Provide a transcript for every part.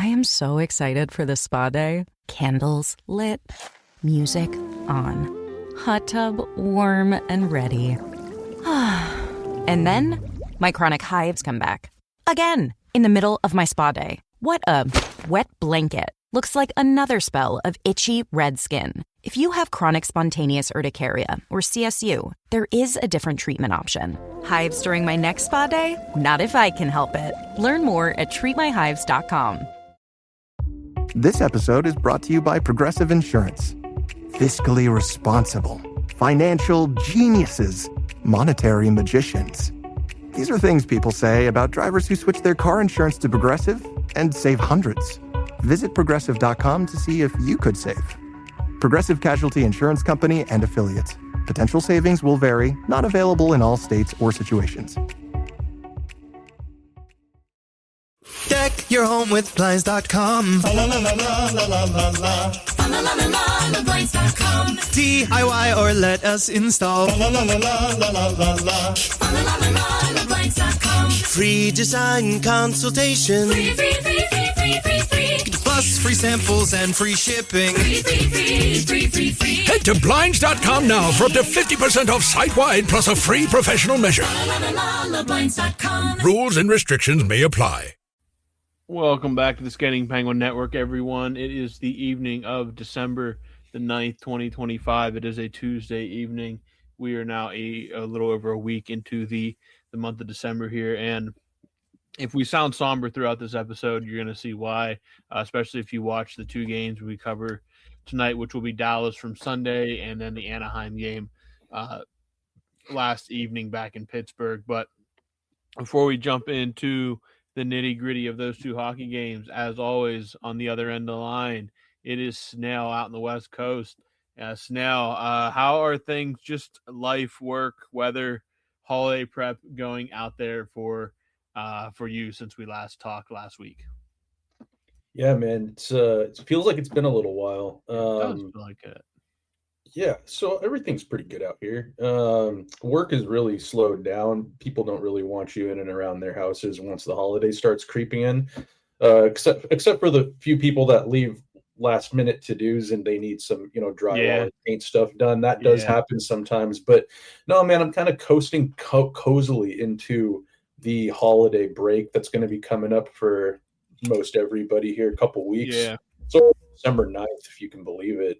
I am so excited for this spa day. Candles lit, music on, hot tub warm and ready. And then my chronic hives come back. Again, in the middle of my spa day. What a wet blanket. Looks like another spell of itchy red skin. If you have chronic spontaneous urticaria or CSU, there is a different treatment option. Hives during my next spa day? Not if I can help it. Learn more at treatmyhives.com. This episode is brought to you by Progressive Insurance. Fiscally responsible, financial geniuses, monetary magicians. These are things people say about drivers who switch their car insurance to Progressive and save hundreds. Visit Progressive.com to see if you could save. Progressive Casualty Insurance Company and Affiliates. Potential savings will vary, not available in all states or situations. Deck your home with Blinds.com. La la la la la la la la. La la la la la Blinds.com. DIY or let us install. La la la la la la la la. La la la la Blinds.com. Free design consultation. Free. Plus free samples and free shipping. Free. Head to Blinds.com now for up to 50% off site-wide plus a free professional measure. La Blinds.com. Rules and restrictions may apply. Welcome back to the Skating Penguin Network, everyone. It is the evening of December the 9th, 2025. It is a Tuesday evening. We are now a little over a week into the month of December here, and if we sound somber throughout this episode, you're going to see why, especially if you watch the two games we cover tonight, which will be Dallas from Sunday and then the Anaheim game last evening back in Pittsburgh. But before we jump into the nitty-gritty of those two hockey games, as always, on the other end of the line, it is Snail out in the West Coast. Snail, how are things, just life, work, weather, holiday prep going out there for you since we last talked last week? Yeah, man, it feels like it's been a little while. It does feel like it. Yeah, so everything's pretty good out here. Work is really slowed down. People don't really want you in and around their houses once the holiday starts creeping in, except for the few people that leave last minute to-dos and they need some, drywall and paint stuff done. That does happen sometimes. But no, man, I'm kind of coasting cozily into the holiday break that's going to be coming up for most everybody here, a couple weeks. Yeah. So December 9th, if you can believe it.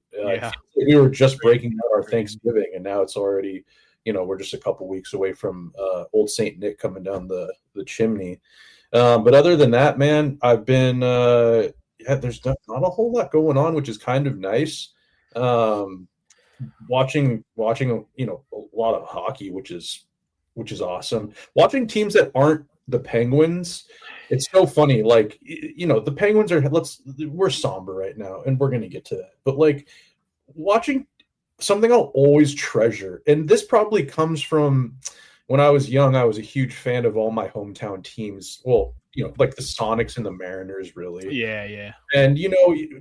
We were just breaking out our Thanksgiving, and now it's already, we're just a couple weeks away from old Saint Nick coming down the chimney. But other than that, man, I've been there's not a whole lot going on, which is kind of nice. Watching a lot of hockey, which is awesome. Watching teams that aren't the Penguins, it's so funny. Like, the Penguins we're somber right now, and we're going to get to that. But like watching something I'll always treasure, and this probably comes from when I was young. I was a huge fan of all my hometown teams. Well, like the Sonics and the Mariners, really. Yeah. And,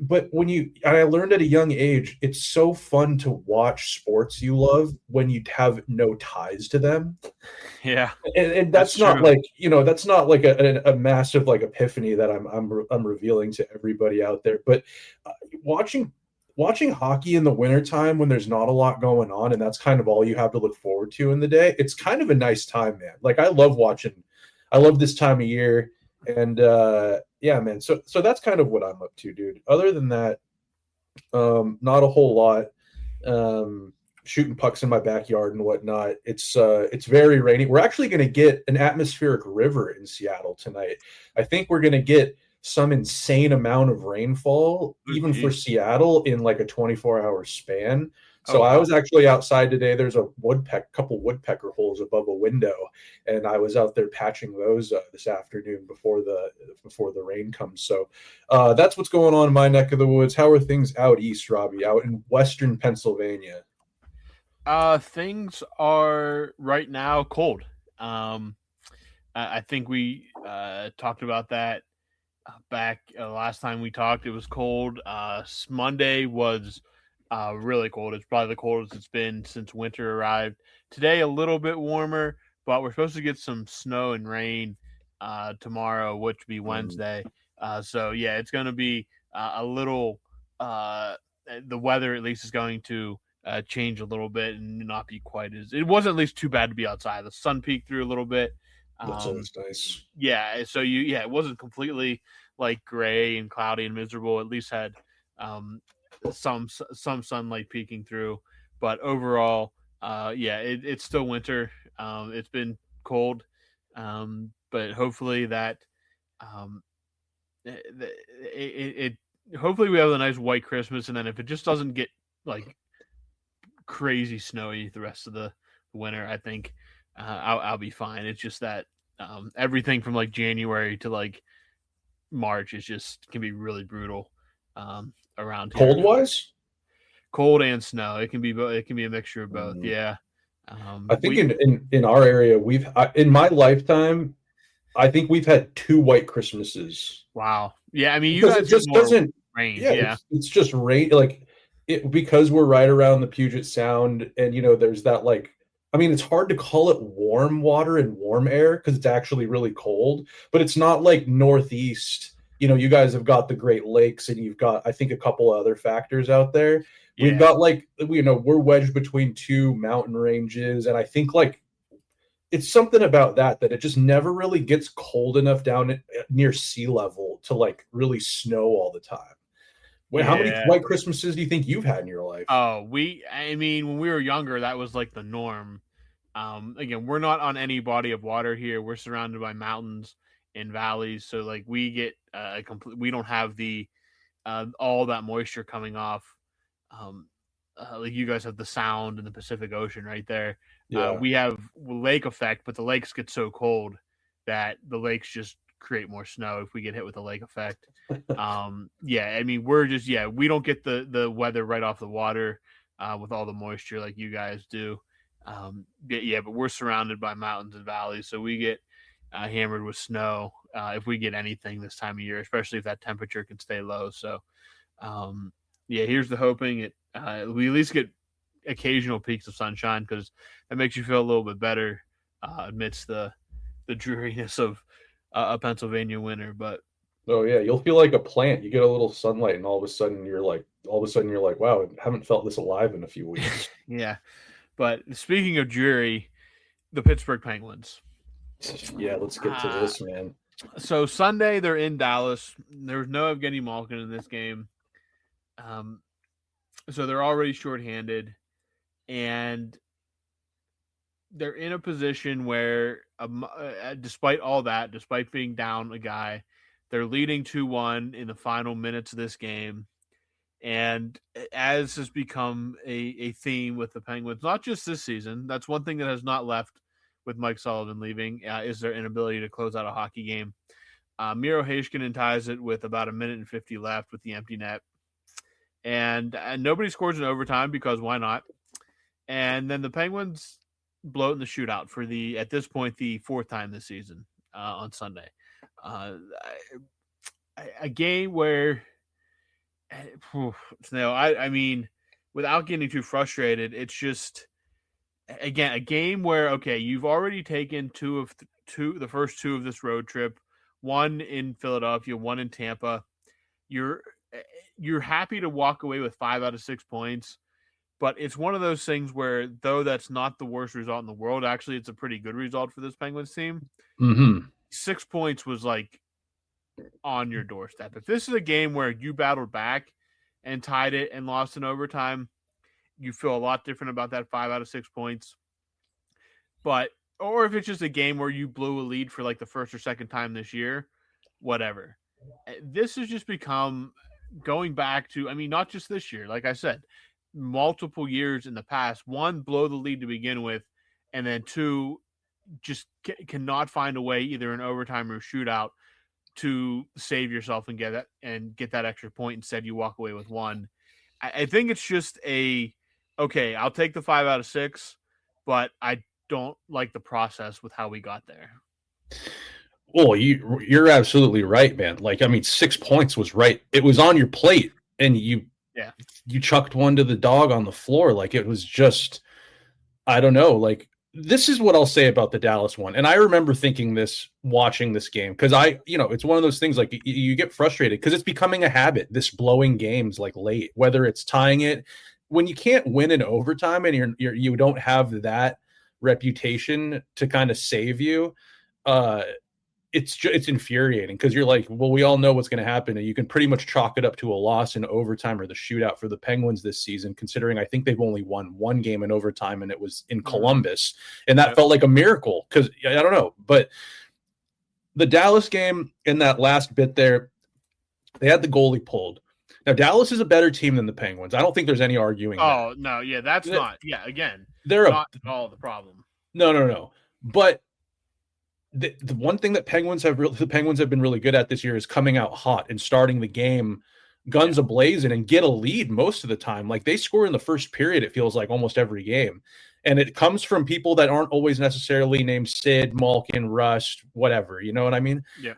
but I learned at a young age, it's so fun to watch sports you love when you have no ties to them. Yeah. And that's not true. That's not like a massive like epiphany that I'm revealing to everybody out there. But watching hockey in the wintertime when there's not a lot going on, and that's kind of all you have to look forward to in the day, it's kind of a nice time, man. Like I love this time of year. And yeah, man. So that's kind of what I'm up to, dude. Other than that, not a whole lot. Shooting pucks in my backyard and whatnot. It's very rainy. We're actually going to get an atmospheric river in Seattle tonight. I think we're going to get some insane amount of rainfall, even for Seattle, in like a 24-hour span. So I was actually outside today. There's a couple woodpecker holes above a window, and I was out there patching those this afternoon before the rain comes. So that's what's going on in my neck of the woods. How are things out east, Robbie, out in Western Pennsylvania? Things are right now cold. I think we talked about that back last time we talked. It was cold. Monday was really cold. It's probably the coldest it's been since winter arrived. Today, a little bit warmer, but we're supposed to get some snow and rain tomorrow, which will be Wednesday. So yeah, it's going to be a little. The weather at least is going to change a little bit and not be quite as. It wasn't at least too bad to be outside. The sun peeked through a little bit. That's always nice. Yeah, so it wasn't completely like gray and cloudy and miserable. At least had some sunlight peeking through. But overall, it's still winter. It's been cold, but hopefully that hopefully we have a nice white Christmas, and then if it just doesn't get like crazy snowy the rest of the winter, I think I'll be fine. It's just that everything from like January to like March is just can be really brutal around here. Cold wise, cold and snow. It can be a mixture of both. Yeah. I think in our area in my lifetime, I think we've had 2 white Christmases. Wow. Yeah, I mean, you guys it just doesn't rain. Yeah. It's just rain because we're right around the Puget Sound, and there's that it's hard to call it warm water and warm air because it's actually really cold, but it's not like Northeast. You guys have got the Great Lakes, and you've got, I think, a couple other factors out there. Yeah. We've got we're wedged between 2 mountain ranges, and I think it's something about that it just never really gets cold enough down near sea level to really snow all the time. How many white Christmases do you think you've had in your life? Oh, when we were younger, that was like the norm. Again, we're not on any body of water here. We're surrounded by mountains and valleys, so we get we don't have the all that moisture coming off. You guys have the Sound and the Pacific Ocean right there. Yeah. We have lake effect, but the lakes get so cold that the lakes just create more snow if we get hit with the lake effect. We're just we don't get the weather right off the water with all the moisture like you guys do. But we're surrounded by mountains and valleys, so we get hammered with snow if we get anything this time of year, especially if that temperature can stay low. So here's the hoping we at least get occasional peaks of sunshine, because that makes you feel a little bit better amidst the dreariness of a Pennsylvania winter. But you'll feel like a plant. You get a little sunlight, and all of a sudden you're like, wow, I haven't felt this alive in a few weeks. Yeah. But speaking of dreary, the Pittsburgh Penguins. Yeah, let's get to this, man. So Sunday they're in Dallas. There's no Evgeny Malkin in this game. So they're already shorthanded, and they're in a position where, despite all that, despite being down a guy, they're leading 2-1 in the final minutes of this game. And as has become a theme with the Penguins, not just this season, that's one thing that has not left with Mike Sullivan leaving, is their inability to close out a hockey game. Miro Heiskanen ties it with about 1:50 left with the empty net. And nobody scores in overtime, because why not? And then the Penguins blow it in the shootout for at this point, the 4th time this season on Sunday. A game where, Snail, I mean, without getting too frustrated, it's just, again, a game where, okay, you've already taken the first 2 of this road trip, 1 in Philadelphia, 1 in Tampa. You're happy to walk away with 5 out of 6 points, but it's one of those things where, though that's not the worst result in the world, actually it's a pretty good result for this Penguins team. Mm-hmm. 6 points was on your doorstep. If this is a game where you battled back and tied it and lost in overtime, you feel a lot different about that 5 out of 6 points. Or if it's just a game where you blew a lead for the first or second time this year, whatever. This has just become, going back to, not just this year, like I said, multiple years in the past. 1, blow the lead to begin with, and then 2, just cannot find a way, either in overtime or shootout, to save yourself and get that extra point. Instead, you walk away with 1. I think it's just okay, I'll take the 5 out of 6, but I don't like the process with how we got there. Well, you're absolutely right, man. 6 points was right. It was on your plate, and you chucked one to the dog on the floor. It was just, I don't know. this is what I'll say about the Dallas one. And I remember thinking this watching this game because it's one of those things like you get frustrated because it's becoming a habit, this blowing games like late, whether it's tying it when you can't win in overtime and you don't have that reputation to kind of save you. It's infuriating because you're like, well, we all know what's going to happen. And you can pretty much chalk it up to a loss in overtime or the shootout for the Penguins this season, considering I think they've only won one game in overtime and it was in Columbus. And that felt like a miracle because I don't know. But the Dallas game in that last bit there, they had the goalie pulled. Now, Dallas is a better team than the Penguins. I don't think there's any arguing. Oh, that. No. Yeah, that's not. Yeah, again, they're not at all the problem. No. But the one thing that the Penguins have been really good at this year is coming out hot and starting the game guns a-blazing and get a lead most of the time. Like they score in the first period, it feels like almost every game. And it comes from people that aren't always necessarily named Sid, Malkin, Rust, whatever. You know what I mean? Yeah.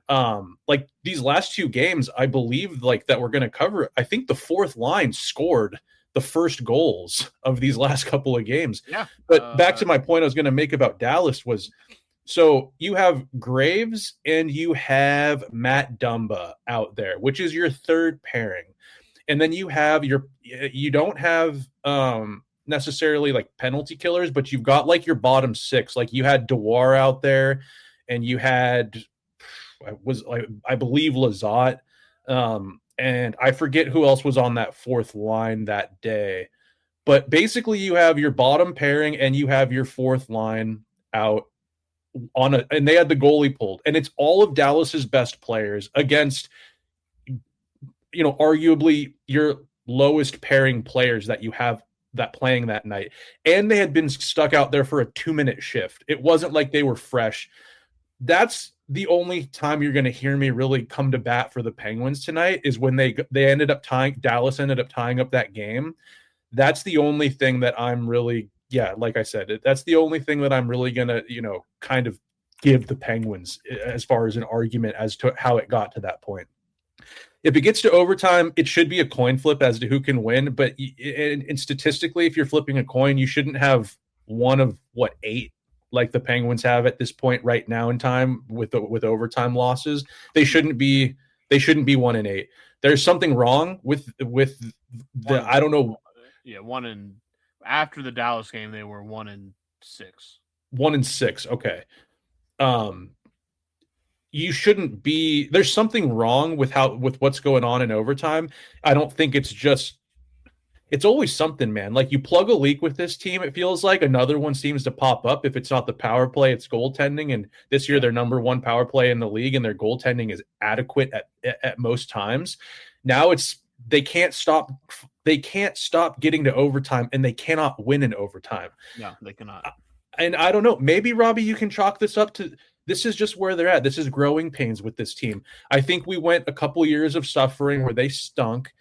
Like these last two games, I believe like that we're going to cover. I think the fourth line scored the first goals of these last couple of games. Yeah. But back to my point I was going to make about Dallas was, so you have Graves and you have Matt Dumba out there, which is your third pairing. And then you don't have necessarily like penalty killers, but you've got like your bottom six. Like you had Dewar out there and you had, I believe Lizotte. And I forget who else was on that fourth line that day. But basically you have your bottom pairing and you have your fourth line out. And they had the goalie pulled, and it's all of Dallas's best players against, arguably your lowest pairing players that you have that playing that night. And they had been stuck out there for a 2-minute shift. It wasn't like they were fresh. That's the only time you're going to hear me really come to bat for the Penguins tonight is when Dallas ended up tying up that game. That's the only thing that I'm really, like I said, that's the only thing that I'm really going to, kind of give the Penguins as far as an argument as to how it got to that point. If it gets to overtime, it should be a coin flip as to who can win. But and statistically, if you're flipping a coin, you shouldn't have one of 8 like the Penguins have at this point right now in time with overtime losses. They shouldn't be 1-8. There's something wrong with the I don't know. Yeah, after the Dallas game, they were 1-6. 1-6. Okay. You shouldn't be. There's something wrong with what's going on in overtime. I don't think it's always something, man. Like you plug a leak with this team, it feels like another one seems to pop up. If it's not the power play, it's goaltending. And this year, they're number 1 power play in the league, and their goaltending is adequate at most times. Now they can't stop getting to overtime, and they cannot win in overtime. No, they cannot. And I don't know. Maybe, Robbie, you can chalk this up to this is just where they're at. This is growing pains with this team. I think we went a couple years of suffering where they stunk,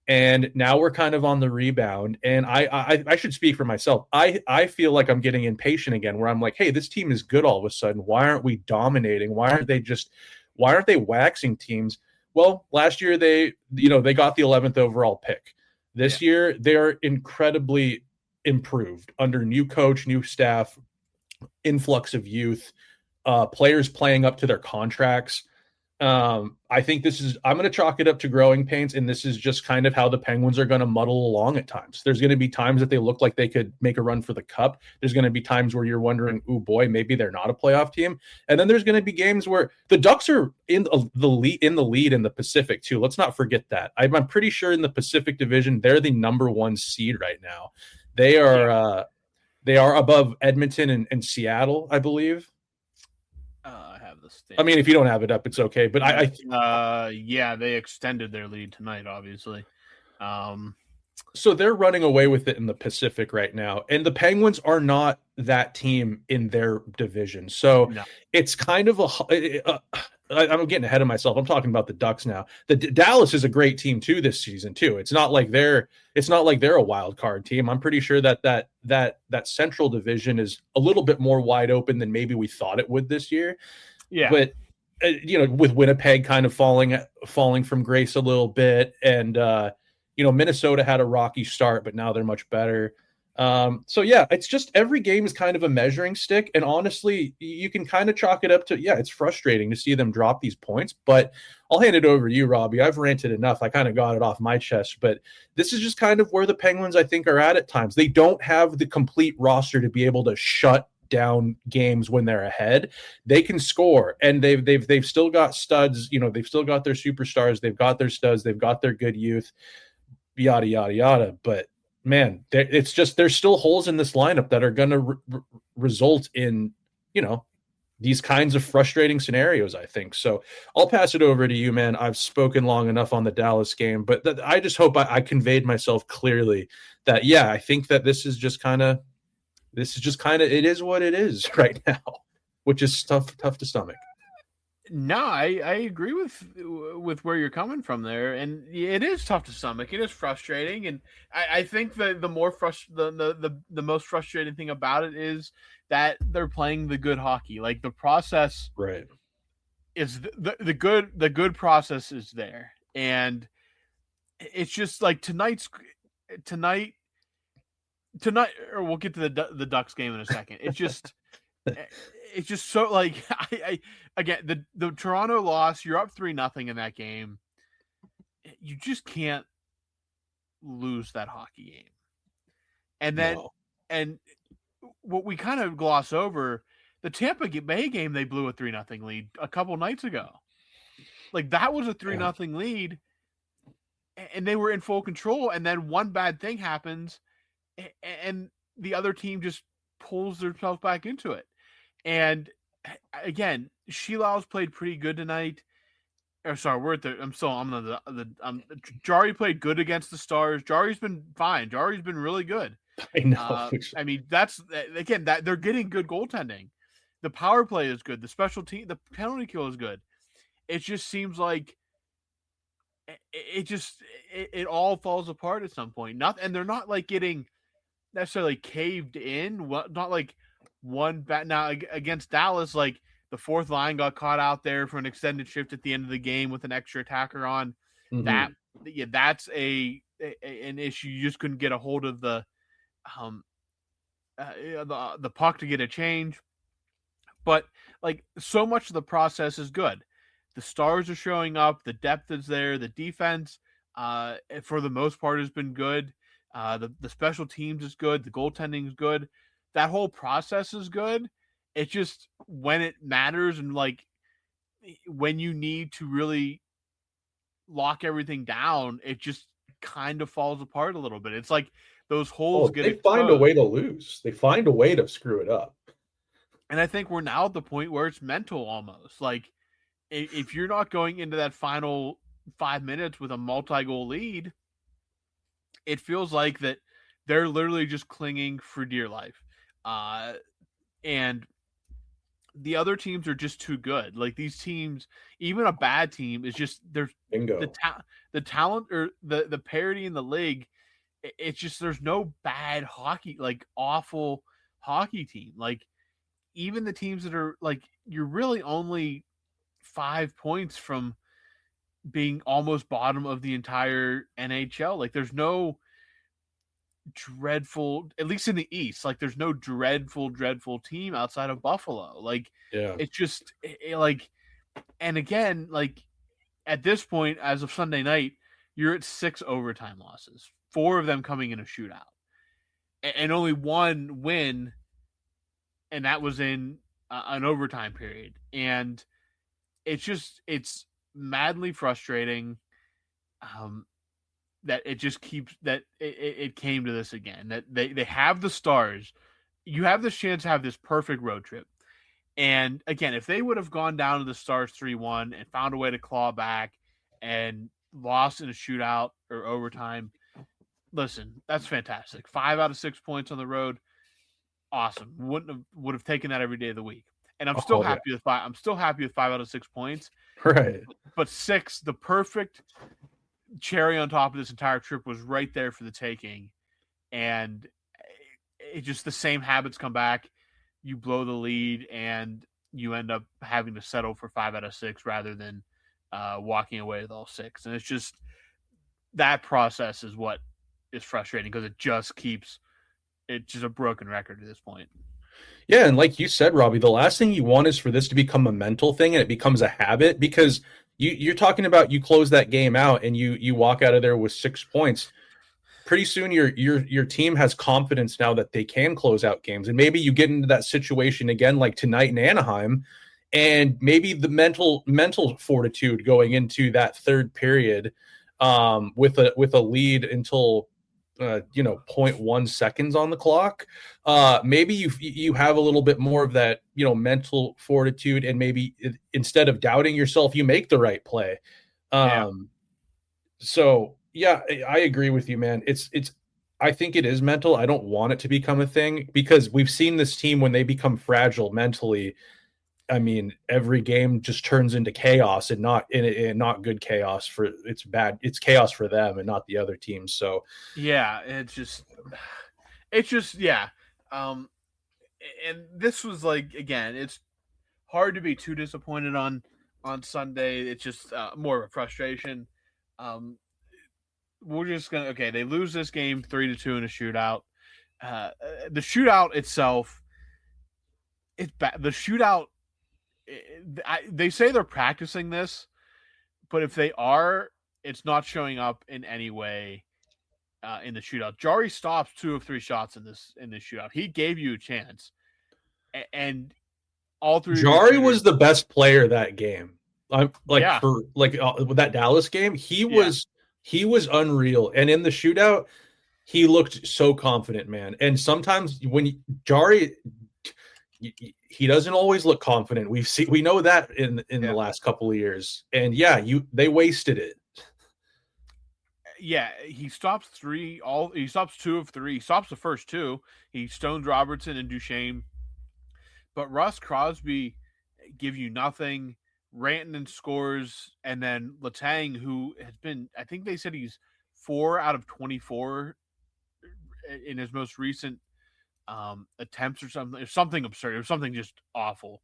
and now we're kind of on the rebound. And I should speak for myself. I feel like I'm getting impatient again, where I'm like, hey, this team is good all of a sudden. Why aren't we dominating? Why aren't they waxing teams? Well, last year they got the 11th overall pick. This year they are incredibly improved under new coach, new staff, influx of youth, players playing up to their contracts. I think I'm going to chalk it up to growing pains, and this is just kind of how the Penguins are going to muddle along at times. There's going to be times that they look like they could make a run for the cup. There's going to be times where you're wondering, oh boy, maybe they're not a playoff team. And then there's going to be games where the Ducks are in the lead in the Pacific too. Let's not forget that. I'm pretty sure in the Pacific Division, they're the number 1 seed right now. They are above Edmonton and Seattle, I believe. I have the standings. I mean, if you don't have it up, it's okay. But they extended their lead tonight, obviously. So they're running away with it in the Pacific right now, and the Penguins are not that team in their division. So It's kind of I'm getting ahead of myself. I'm talking about the Ducks now. The Dallas is a great team too this season too. It's not like they're a wild card team. I'm pretty sure that Central Division is a little bit more wide open than maybe we thought it would this year. Yeah, but with Winnipeg kind of falling from grace a little bit, and Minnesota had a rocky start, but now they're much better. So yeah, it's just every game is kind of a measuring stick. And honestly, you can kind of chalk it up to, yeah, it's frustrating to see them drop these points, but I'll hand it over to you, Robbie. I've ranted enough. I kind of got it off my chest, but this is just kind of where the Penguins, I think, are at times. They don't have the complete roster to be able to shut down games when they're ahead. They can score, and they've still got studs. They've still got their superstars. They've got their studs. They've got their good youth, yada, yada, yada. But man, it's just there's still holes in this lineup that are going to result in, these kinds of frustrating scenarios, I think. So I'll pass it over to you, man. I've spoken long enough on the Dallas game, but I just hope I conveyed myself clearly that, yeah, I think that this is just kind of, it is what it is right now, which is tough to stomach. No, I agree with where you're coming from there, and it is tough to stomach. It is frustrating, and I think that the most frustrating thing about it is that they're playing the good hockey. Like the process, right, is the good process is there, and it's just like tonight, or we'll get to the Ducks game in a second. It's just. It's just so like again the Toronto loss. You're up 3-0 in that game. You just can't lose that hockey game. And then and what we kind of gloss over, the Tampa Bay game, they blew a 3-0 lead a couple nights ago. Like that was a 3-0 lead, and they were in full control. And then one bad thing happens, and the other team just pulls themselves back into it. And again, Shilau's played pretty good tonight. Jari played good against the Stars. Jari's been fine. Jari's been really good. I know. I mean, that's again that they're getting good goaltending. The power play is good. The special team, the penalty kill is good. It just seems like it all falls apart at some point. And they're not like getting necessarily caved in. Not like one bat. Now against Dallas, like the fourth line got caught out there for an extended shift at the end of the game with an extra attacker on. Mm-hmm. That's an issue. You just couldn't get a hold of the puck to get a change. But like so much of the process is good. The stars are showing up. The depth is there. The defense, for the most part, has been good. The special teams is good. The goaltending is good. That whole process is good. It's just when it matters and like when you need to really lock everything down, it just kind of falls apart a little bit. It's like those holes get exposed. They find a way to lose. They find a way to screw it up. And I think we're now at the point where it's mental almost. Like if you're not going into that final 5 minutes with a multi-goal lead, it feels like that they're literally just clinging for dear life. And the other teams are just too good. Like these teams, even a bad team is just there's the talent or the parity in the league. It's just there's no bad hockey, like awful hockey team. Like even the teams that are like you're really only 5 points from being almost bottom of the entire NHL. Like there's no dreadful, at least in the East, like there's no dreadful team outside of Buffalo. Like it's just like, and again, like at this point, as of Sunday night, you're at 6 overtime losses, 4 of them coming in a shootout, and only one win, and that was in an overtime period. And it's madly frustrating. That it just keeps that it came to this again, that they have the stars. You have this chance to have this perfect road trip. And again, if they would have gone down to the Stars 3-1 and found a way to claw back and lost in a shootout or overtime, listen, that's fantastic. 5 out of 6 points on the road. Awesome. Would have taken that every day of the week. And I'm still happy with 5. I'm still happy with 5 out of 6 points. Right. But 6, the perfect cherry on top of this entire trip, was right there for the taking. And it just, the same habits come back. You blow the lead and you end up having to settle for 5 out of 6 rather than walking away with all 6. And it's just, that process is what is frustrating, because it just keeps it's just a broken record at this point. Yeah, and like you said, Robbie, the last thing you want is for this to become a mental thing and it becomes a habit, because you're talking about you close that game out and you walk out of there with 6 points. Pretty soon your team has confidence now that they can close out games, and maybe you get into that situation again like tonight in Anaheim, and maybe the mental fortitude going into that third period with a lead until zero point 0.1 seconds on the clock, maybe you have a little bit more of that mental fortitude, and maybe instead of doubting yourself, you make the right play. So yeah, I agree with you, man. It's I think it is mental. I don't want it to become a thing, because we've seen this team when they become fragile mentally. I mean, every game just turns into chaos, and not good chaos. It's bad. It's chaos for them and not the other teams. So yeah, it's just yeah. And this was like, again, it's hard to be too disappointed on Sunday. It's just more of a frustration. We're just gonna they lose this game 3-2 in a shootout. The shootout itself, it's bad. The shootout. They say they're practicing this, but if they are, it's not showing up in any way in the shootout. Jari stops 2 of 3 shots in this shootout. He gave you a chance, and all 3. Jari was the best player that game. For that Dallas game, he was unreal, and in the shootout, he looked so confident, man. And sometimes when Jari, he doesn't always look confident. We know that in the last couple of years. And they wasted it. Yeah, he stops 3. He stops 2 of 3. He stops the first 2. He stones Robertson and Duchesne. But Russ Crosby give you nothing. Rantanen scores, and then Letang, who has been, I think they said he's 4 out of 24 in his most recent attempts or something. It's something absurd. It was something just awful.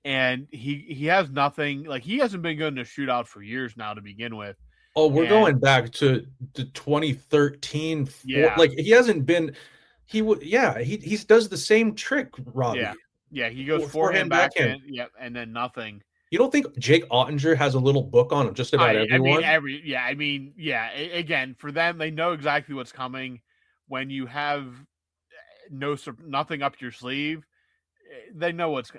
And he has nothing. Like, he hasn't been good in a shootout for years now to begin with. Oh, we're going back to 2013. Yeah. Like, he hasn't been. He does the same trick, Robbie. Yeah. He goes forehand, backhand, and then nothing. You don't think Jake Ottinger has a little book on just about everyone? Again, for them, they know exactly what's coming. When you have nothing up your sleeve, they know it's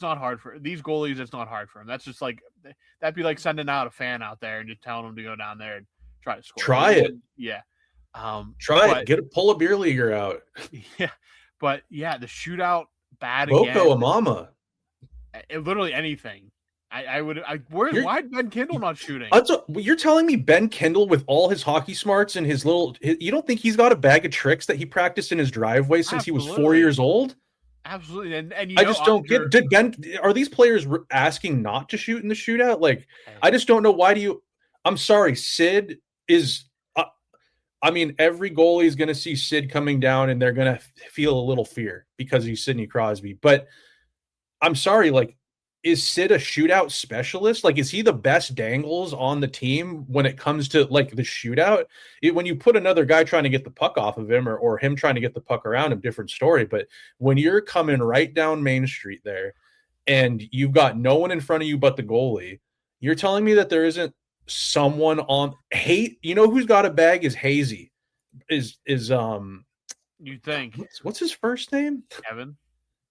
not hard for these goalies. It's not hard for them. That's just like, that'd be like sending out a fan out there and just telling them to go down there and try to score. Try it. Yeah. Try it. Pull a beer leaguer out. Yeah. But yeah, the shootout bad Boko again. Amama. Literally anything. Why Ben Kindle not shooting? You're telling me Ben Kindle, with all his hockey smarts and you don't think he's got a bag of tricks that he practiced in his driveway since he was 4 years old? Absolutely. And I just don't get. Are these players asking not to shoot in the shootout? Like, I just don't know. Why do you? I'm sorry, Sid is. I mean, every goalie is going to see Sid coming down, and they're going to feel a little fear because he's Sidney Crosby. But I'm sorry, like, is Sid a shootout specialist? Like, is he the best dangles on the team when it comes to, like, the shootout? When you put another guy trying to get the puck off of him, or him trying to get the puck around him, different story. But when you're coming right down Main Street there and you've got no one in front of you but the goalie, you're telling me that there isn't someone on who's got a bag is Hazy. You think what's his first name?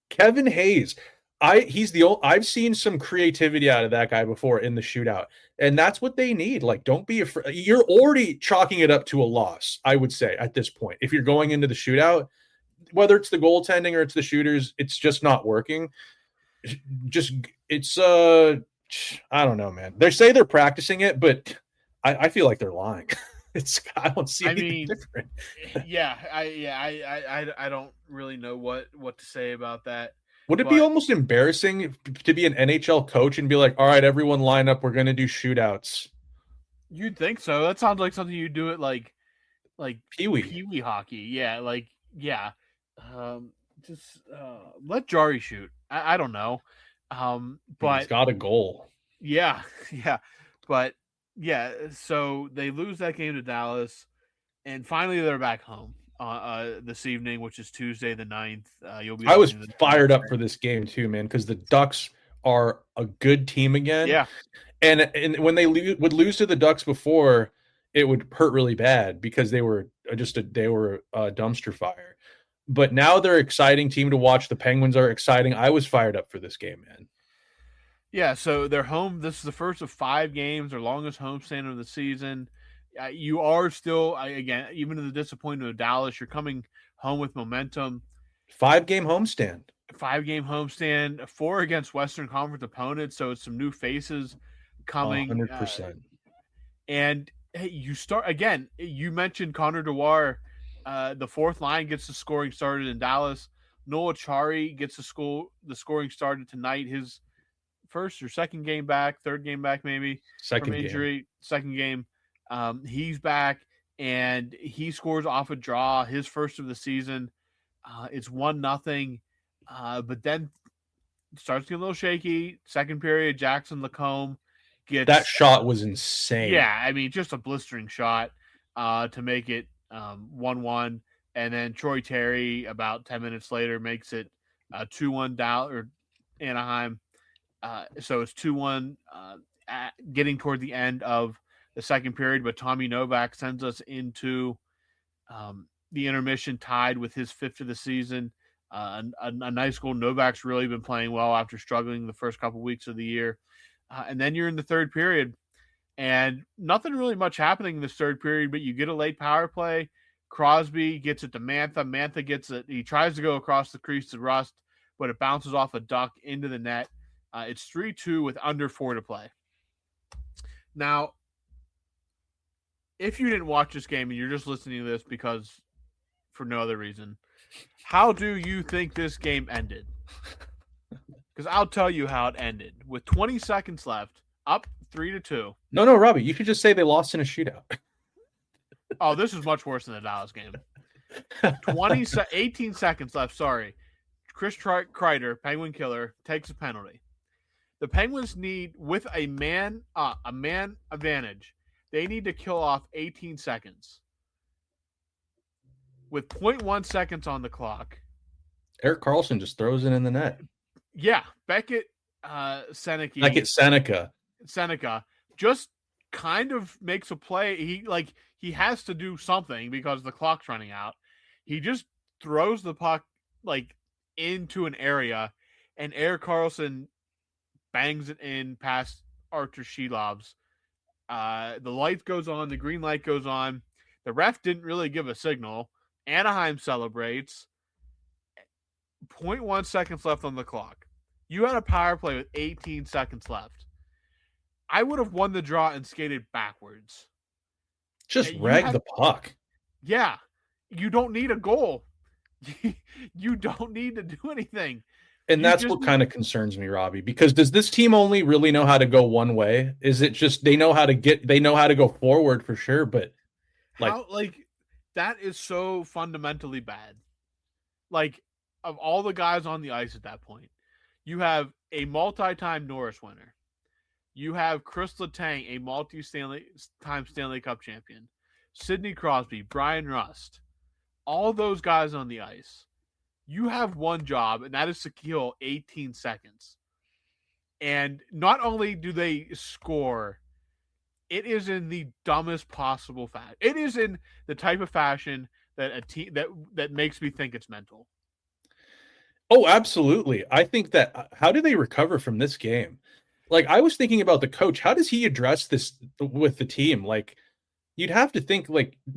Kevin Hayes. I've seen some creativity out of that guy before in the shootout, and that's what they need. Like, don't be afraid. You're already chalking it up to a loss, I would say, at this point. If you're going into the shootout, whether it's the goaltending or it's the shooters, it's just not working. I don't know, man. They say they're practicing it, but I feel like they're lying. I don't see anything different. I don't really know what to say about that. Would it be almost embarrassing to be an NHL coach and be like, all right, everyone line up, we're going to do shootouts? You'd think so. That sounds like something you do at like Pee-wee hockey. Yeah, just let Jari shoot. I don't know. But he's got a goal. Yeah. But yeah, so they lose that game to Dallas, and finally they're back home. this evening, which is Tuesday the 9th. I was fired up for this game too, man, because the Ducks are a good team again. Yeah. And when they would lose to the Ducks before, it would hurt really bad because they were a dumpster fire. But now they're an exciting team to watch. The Penguins are exciting. I was fired up for this game, man. Yeah, so they're home. This is the first of 5 games, their longest homestand of the season. You are still, again, even to the disappointment of Dallas, you're coming home with momentum. 5-game homestand. 5-game homestand, 4 against Western Conference opponents, so it's some new faces coming. 100%. And hey, you start again. You mentioned Connor Dewar. The fourth line gets the scoring started in Dallas. Noah Chari gets the scoring started tonight. His first or second game back, third game back maybe Second from injury. game. Second game. He's back and he scores off a draw. His first of the season. It's 1-0. But then it starts to get a little shaky. Second period, Jackson Lacombe gets that shot was insane. Yeah, I mean, just a blistering shot to make it 1-1. And then Troy Terry, about 10 minutes later, makes it 2-1 Anaheim. So it's 2-1 getting toward the end of the second period. But Tommy Novak sends us into the intermission tied with his 5th of the season. A nice goal. Novak's really been playing well after struggling the first couple weeks of the year. And then you're in the third period, and nothing really much happening in this third period, but you get a late power play. Crosby gets it to Mantha. Mantha gets it. He tries to go across the crease to Rust, but it bounces off a duck into the net. It's 3-2 with under 4 to play. Now, if you didn't watch this game and you're just listening to this because for no other reason, how do you think this game ended? Because I'll tell you how it ended. With 20 seconds left, up 3-2. No, Robbie, you could just say they lost in a shootout. Oh, this is much worse than the Dallas game. 18 seconds left, sorry. Chris Kreider, Penguin killer, takes a penalty. The Penguins need, with a man advantage, they need to kill off 18 seconds. With 0.1 seconds on the clock. Erik Karlsson just throws it in the net. Yeah, Beckett Seneca just kind of makes a play. He has to do something because the clock's running out. He just throws the puck into an area, and Erik Karlsson bangs it in past Artur Shilov's. The light goes on, the green light goes on. The ref didn't really give a signal. Anaheim celebrates. 0.1 seconds left on the clock. You had a power play with 18 seconds left. I would have won the draw and skated backwards. Just rag the puck. Yeah. You don't need a goal. You don't need to do anything. And that's what kind of concerns me, Robbie, because does this team only really know how to go one way? Is it just they know how to go forward for sure, but that is so fundamentally bad. Of all the guys on the ice at that point, you have a multi-time Norris winner. You have Chris Letang, a multi-time Stanley Cup champion. Sidney Crosby, Brian Rust. All those guys on the ice. You have one job, and that is to kill 18 seconds. And not only do they score, it is in the dumbest possible fashion. It is in the type of fashion that a team that makes me think it's mental. Oh, absolutely. I think that how do they recover from this game? I was thinking about the coach. How does he address this with the team? You'd have to think,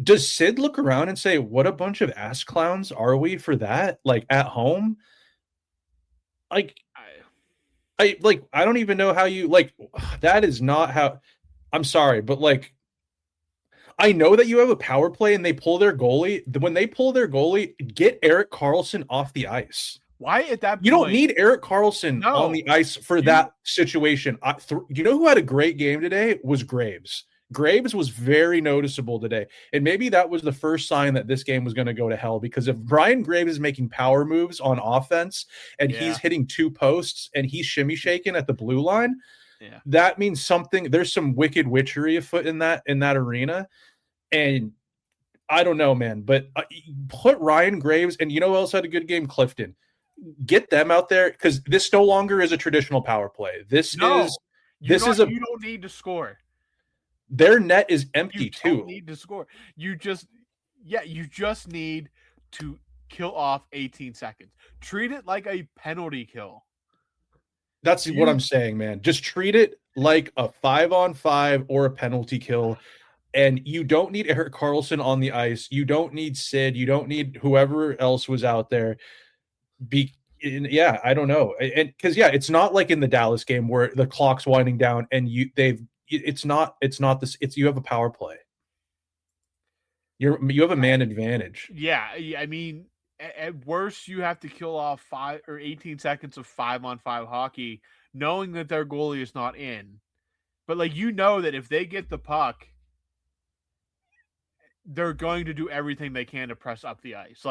does Sid look around and say, what a bunch of ass clowns are we for that? At home? I don't even know how you, that is not how, I'm sorry, but I know that you have a power play and they pull their goalie. When they pull their goalie, get Erik Karlsson off the ice. Why at that point? You don't need Erik Karlsson on the ice for that situation. You know who had a great game today? Was Graves. Graves was very noticeable today. And maybe that was the first sign that this game was going to go to hell, because if Brian Graves is making power moves on offense and he's hitting 2 posts and he's shimmy shaking at the blue line, that means there's some wicked witchery afoot in that arena. And I don't know, man, but put Ryan Graves and you know who else had a good game? Clifton. Get them out there because this no longer is a traditional power play. You don't need to score. Their net is empty you too. Don't need to score. You just need to kill off 18 seconds. Treat it like a penalty kill. That's what I'm saying, man. Just treat it like a 5-on-5 or a penalty kill. And you don't need Erik Karlsson on the ice. You don't need Sid. You don't need whoever else was out there. I don't know. And because it's not like in the Dallas game where the clock's winding down and you have a power play. You have a man advantage. Yeah, I mean, at worst you have to kill off 5 or 18 seconds of 5-on-5 hockey, knowing that their goalie is not in. But that if they get the puck, they're going to do everything they can to press up the ice.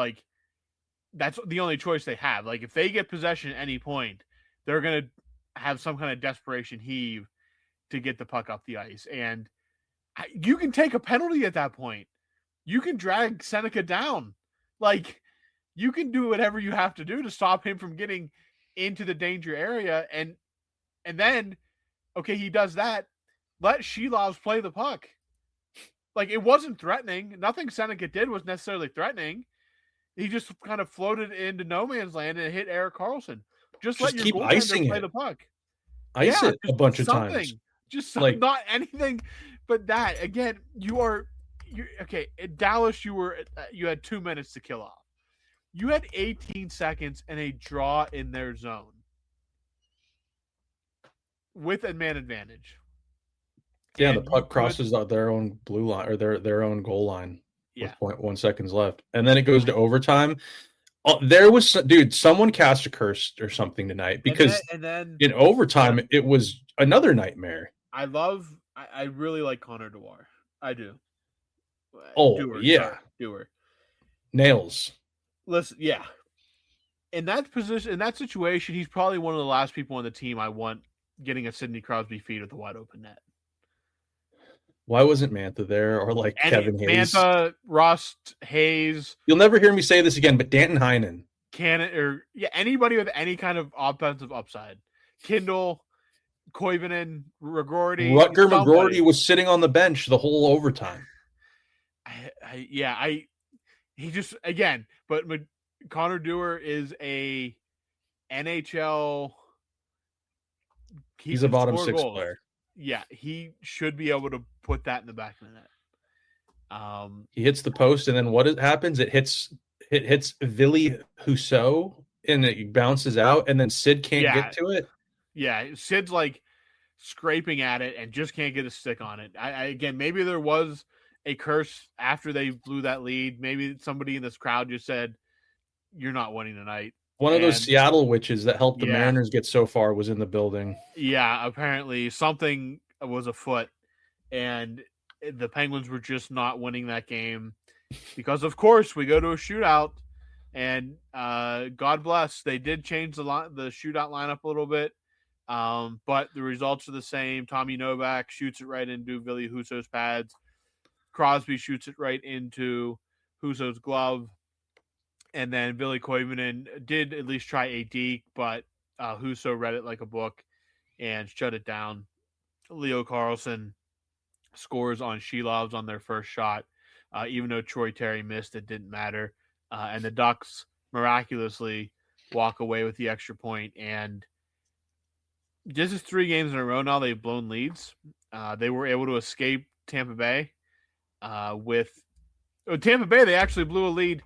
That's the only choice they have. If they get possession at any point, they're going to have some kind of desperation heave to get the puck up the ice. And you can take a penalty at that point. You can drag Seneca down. You can do whatever you have to do to stop him from getting into the danger area. And then, okay, he does that. Let Shelovs play the puck. It wasn't threatening. Nothing Seneca did was necessarily threatening. He just kind of floated into no man's land and hit Erik Karlsson. Just let your keep icing play it. The puck. Ice it a bunch of times. Just not anything but that. Again, you're okay. At Dallas, you had 2 minutes to kill off. You had 18 seconds and a draw in their zone with a man advantage. Yeah, the puck crosses their own blue line or their own goal line with 0.1 seconds left. And then it goes to overtime. Someone cast a curse or something tonight because and then in overtime, it was another nightmare. I really like Connor Dewar. I do. Dewar. Nails. Listen, yeah. In that position, in that situation, he's probably one of the last people on the team I want getting a Sidney Crosby feed with the wide open net. Why wasn't Mantha there or Kevin Hayes? Mantha, Rust, Hayes. You'll never hear me say this again, but Danton Heinen. Anybody with any kind of offensive upside. Kindle, Koivunen, Rugorty. Rutger McGroarty was sitting on the bench the whole overtime. But Connor Dewar is a NHL. He's a bottom 6 player. Yeah, he should be able to put that in the back of the net. He hits the post, and then what happens? It hits Ville Husso, and it bounces out, and then Sid can't get to it. Yeah, Sid's scraping at it and just can't get a stick on it. Again, maybe there was a curse after they blew that lead. Maybe somebody in this crowd just said, "You're not winning tonight." One of those Seattle witches that helped the Mariners get so far was in the building. Yeah, apparently something was afoot, and the Penguins were just not winning that game because, of course, we go to a shootout, and God bless, they did change the shootout lineup a little bit, but the results are the same. Tommy Novak shoots it right into Ville Husso's pads. Crosby shoots it right into Husso's glove. And then Ville Koivunen did at least try a deke, but Husso read it like a book and shut it down. Leo Carlsson scores on Shelovs on their first shot. Even though Troy Terry missed, it didn't matter. And the Ducks miraculously walk away with the extra point. And this is 3 games in a row now they've blown leads. They were able to escape Tampa Bay. Tampa Bay, they actually blew a lead.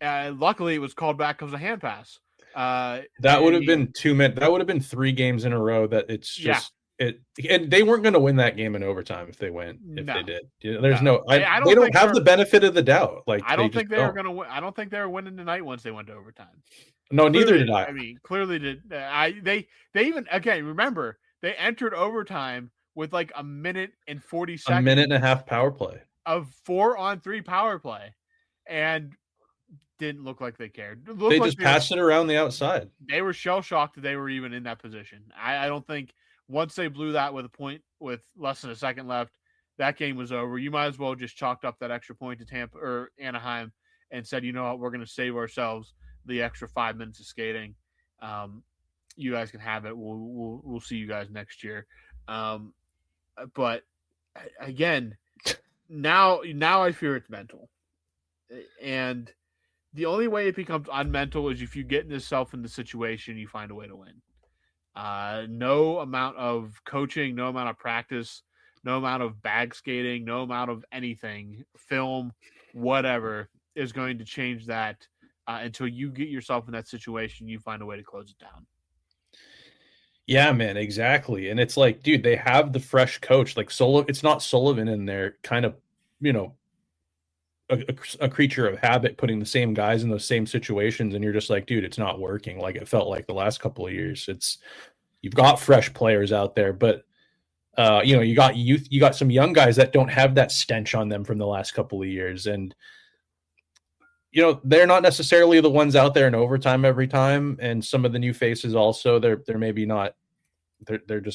Luckily, it was called back because of a hand pass. That would have been 2 minutes. That would have been 3 games in a row. That it's just it, and they weren't going to win that game in overtime if they went. If they did, there's they don't have the benefit of the doubt. I don't think they were going to win. I don't think they were winning tonight once they went to overtime. No, neither did I. I mean, clearly did. They even remember they entered overtime with a minute and 40 seconds, a minute and a half power play of 4-on-3 power play, and didn't look like they cared. They just passed it around the outside. They were shell-shocked that they were even in that position. I don't think once they blew that with a point with less than a second left, that game was over. You might as well just chalked up that extra point to Tampa or Anaheim and said, you know what, we're going to save ourselves the extra 5 minutes of skating. You guys can have it. We'll see you guys next year. But again, now I fear it's mental, and the only way it becomes unmental is if you get yourself in the situation, you find a way to win. No amount of coaching, no amount of practice, no amount of bag skating, no amount of anything, film, whatever, is going to change that until you get yourself in that situation. You find a way to close it down. Yeah, man, exactly. And it's like, dude, they have the fresh coach. Like it's not Sullivan in there, kind of, a creature of habit, putting the same guys in those same situations, and you're just like, dude, it's not working. Like it felt like the last couple of years. You've got fresh players out there, but you got youth, you got some young guys that don't have that stench on them from the last couple of years, and they're not necessarily the ones out there in overtime every time. And some of the new faces also, they're maybe not.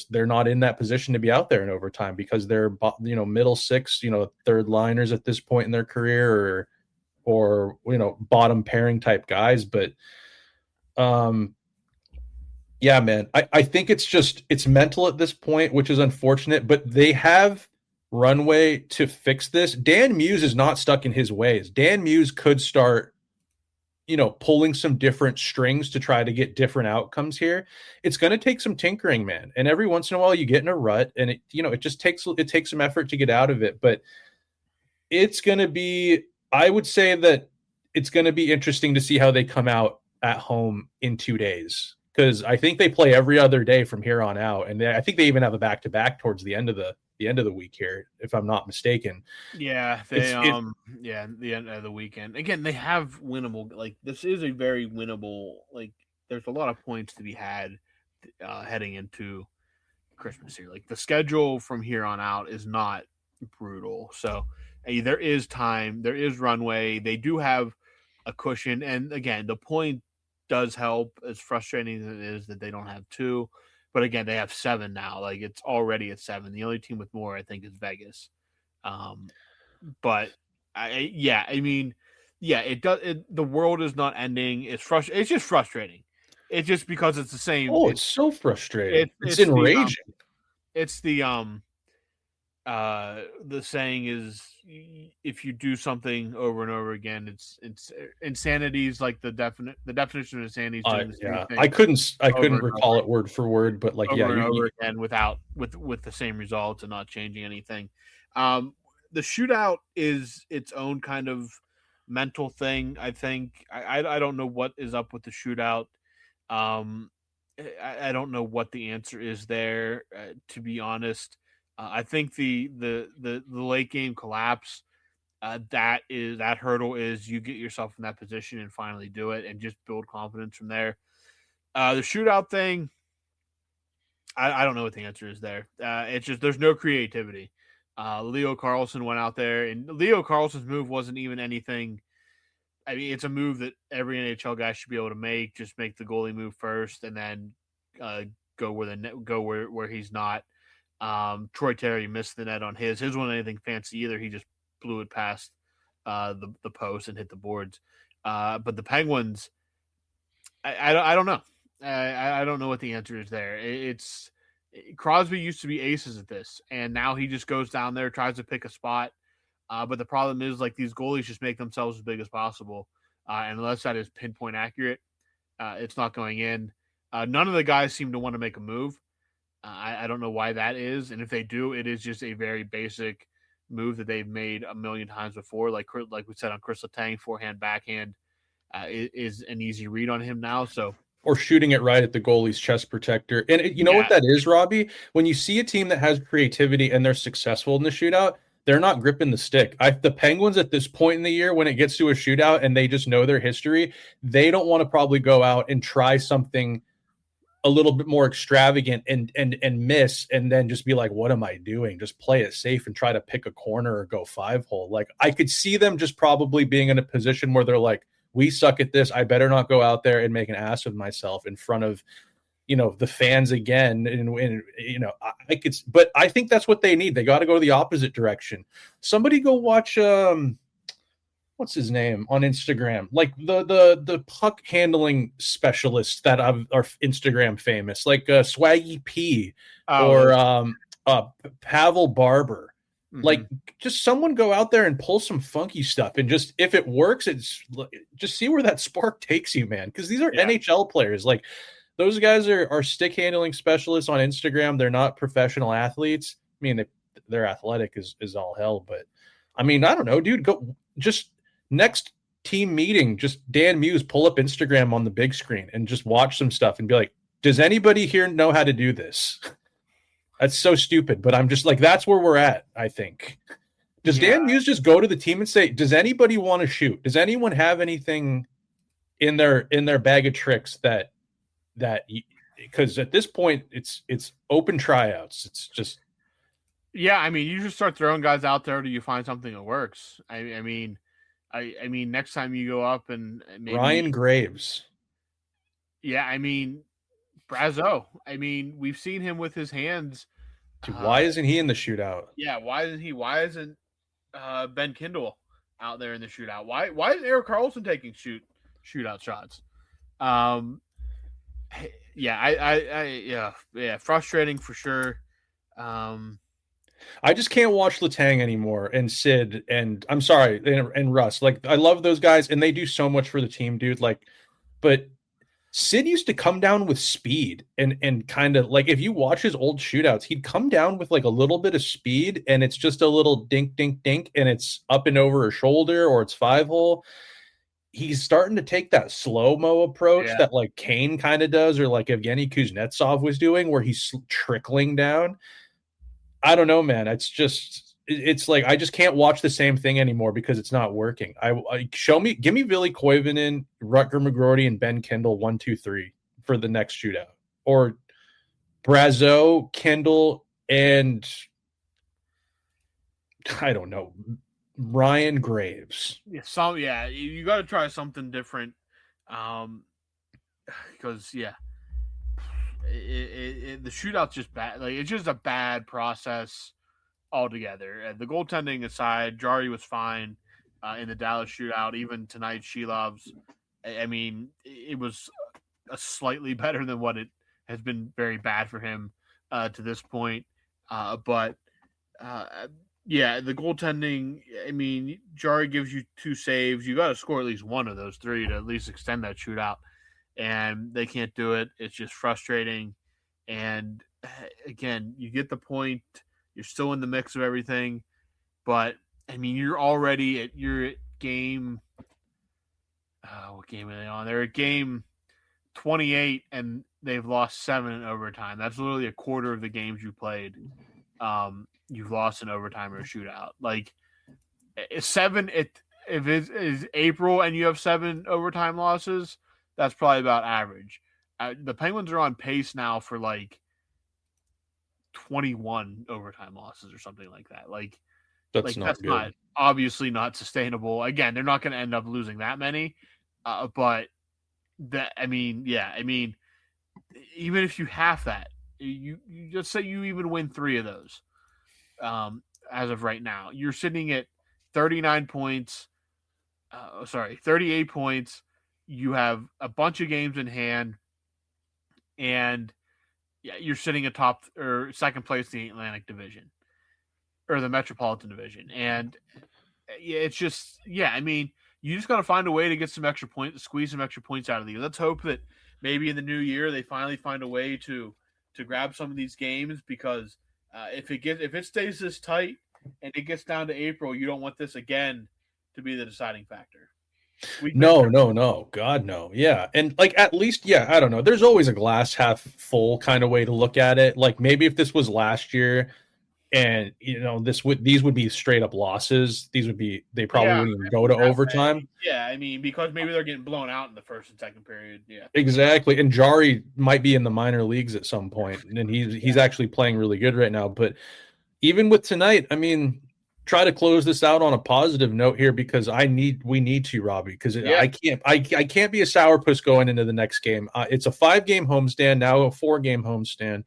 They're not in that position to be out there in overtime because they're middle six, third liners at this point in their career, or bottom pairing type guys. But yeah, man, I think it's mental at this point, which is unfortunate, but they have runway to fix this. Dan Muse is not stuck in his ways. Dan Muse could start pulling some different strings to try to get different outcomes here. It's going to take some tinkering, man. And every once in a while you get in a rut, and it takes some effort to get out of it. But I would say that it's going to be interesting to see how they come out at home in 2 days. Because I think they play every other day from here on out. And I think they even have a back-to-back towards the end of the week here, if I'm not mistaken. Yeah, the end of the weekend. Again, they have winnable. Like, this is a very winnable. Like, there's a lot of points to be had heading into Christmas here. Like, the schedule from here on out is not brutal. So there is time, there is runway. They do have a cushion, and again, the point does help. As frustrating as it is that they don't have 2. But again, they have 7 now. Like, it's already at 7. The only team with more, I think, is Vegas. But it does. The world is not ending. It's frustrating. It's just frustrating. It's just because it's the same. Oh, it's so frustrating. It's enraging. The saying is, if you do something over and over again, it's insanity is like the definition of insanity is doing the same thing. I couldn't recall it word for word, but like over again with the same results and not changing anything. The shootout is its own kind of mental thing. I think I don't know what is up with the shootout. I don't know what the answer is there, to be honest. I think the late game collapse, that hurdle is you get yourself in that position and finally do it and just build confidence from there. The shootout thing, I don't know what the answer is there. It's just there's no creativity. Leo Carlsson went out there, and Leo Carlsson's move wasn't even anything. I mean, it's a move that every NHL guy should be able to make. Just make the goalie move first, and then go where he's not. Troy Terry missed the net on his. His wasn't anything fancy either. He just blew it past the post and hit the boards. But the Penguins, I don't know. I don't know what the answer is there. Crosby used to be aces at this, and now he just goes down there, tries to pick a spot. But the problem is, like, these goalies just make themselves as big as possible. And unless that is pinpoint accurate, it's not going in. None of the guys seem to want to make a move. I don't know why that is. And if they do, it is just a very basic move that they've made a million times before. Like we said on Chris Letang, forehand, backhand is an easy read on him now. So, or shooting it right at the goalie's chest protector. And you know what that is, Robbie? When you see a team that has creativity and they're successful in the shootout, they're not gripping the stick. The Penguins at this point in the year, when it gets to a shootout and they just know their history, they don't want to probably go out and try something a little bit more extravagant and miss, and then just be like, what am I doing? Just play it safe and try to pick a corner or go 5-hole. Like, I could see them just probably being in a position where they're like, we suck at this. I better not go out there and make an ass of myself in front of the fans again. And but I think that's what they need. They got to go the opposite direction. Somebody go watch, what's his name on Instagram? Like the puck handling specialists that are Instagram famous, like Swaggy P or Pavel Barber. Mm-hmm. Like, just someone go out there and pull some funky stuff, and just if it works, it's just see where that spark takes you, man. Because these are NHL players. Like, those guys are stick handling specialists on Instagram. They're not professional athletes. I mean, they're athletic is all hell, but I mean, I don't know, dude. Go just next team meeting. Just Dan Muse, pull up Instagram on the big screen and just watch some stuff and be like, does anybody here know how to do this? That's so stupid, but I'm just like, that's where we're at, I think. Does Dan Muse just go to the team and say, does anybody want to shoot? Does anyone have anything in their bag of tricks that because at this point it's open tryouts. It's just I mean, you just start throwing guys out there till you find something that works. I mean, next time you go up and maybe Ryan Graves. Yeah, I mean, Brazeau. I mean, we've seen him with his hands. Dude, why isn't he in the shootout? Yeah, why isn't he? Why isn't Ben Kindle out there in the shootout? Why is Erik Karlsson taking shootout shots? Frustrating for sure. I just can't watch Letang anymore, and Sid, and I'm sorry, and Russ. Like, I love those guys, and they do so much for the team, dude. Like, but Sid used to come down with speed and kind of like, if you watch his old shootouts, he'd come down with like a little bit of speed, and it's just a little dink, dink, dink, and it's up and over a shoulder or it's 5-hole. He's starting to take that slow-mo approach that like Kane kind of does, or like Evgeny Kuznetsov was doing, where he's trickling down. I don't know, man. It's like, I just can't watch the same thing anymore because it's not working. Give me Ville Koivunen, Rutger McGroarty, and Ben Kindle 1, 2, 3 for the next shootout, or Brazeau, Kindle, and I don't know, Ryan Graves. You got to try something different, because the shootout's just bad. Like, it's just a bad process altogether. The goaltending aside, Jari was fine in the Dallas shootout. Even tonight, Shelov's. I mean, it was a slightly better than what it has been very bad for him to this point. The goaltending. I mean, Jari gives you 2 saves. You got to score at least one of those 3 to at least extend that shootout, and they can't do it. It's just frustrating. And again, you get the point. You're still in the mix of everything, but I mean, you're at game. What game are they on? They're at game 28, and they've lost 7 in overtime. That's literally a quarter of the games you played. You've lost in overtime or a shootout. Like, 7. If it is April and you have 7 overtime losses, that's probably about average. The Penguins are on pace now for like 21 overtime losses or something like that. Like, that's not obviously not sustainable. Again, they're not going to end up losing that many, but even if you have that, you just say you even win 3 of those, as of right now, you're sitting at 38 points. You have a bunch of games in hand, and you're sitting atop or second place in the Atlantic Division or the Metropolitan Division. And it's just, I mean, you just got to find a way to get some extra points, squeeze some extra points out of these. Let's hope that maybe in the new year they finally find a way to grab some of these games, because if it stays this tight and it gets down to April, you don't want this again to be the deciding factor. No. God, no. Yeah. And like, at least, I don't know. There's always a glass half full kind of way to look at it. Like, maybe if this was last year and, these would be straight up losses. They probably wouldn't even go to overtime. Yeah. I mean, because maybe they're getting blown out in the first and second period. Yeah, exactly. And Jari might be in the minor leagues at some point, and he's actually playing really good right now. But even with tonight, I mean, try to close this out on a positive note here because we need to, Robbie, because I can't be a sourpuss going into the next game. It's a 5-game homestand, now a 4-game homestand,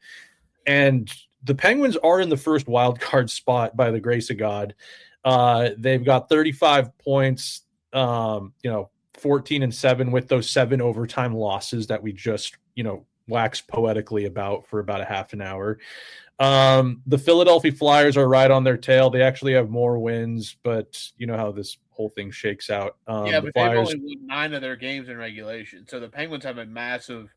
and the Penguins are in the first wild card spot by the grace of God. They've got 35 points, 14-7 with those 7 overtime losses that we just, waxed poetically about for about a half an hour. The Philadelphia Flyers are right on their tail. They actually have more wins, but you know how this whole thing shakes out. But Flyers, they've only won 9 of their games in regulation. So the Penguins have a massive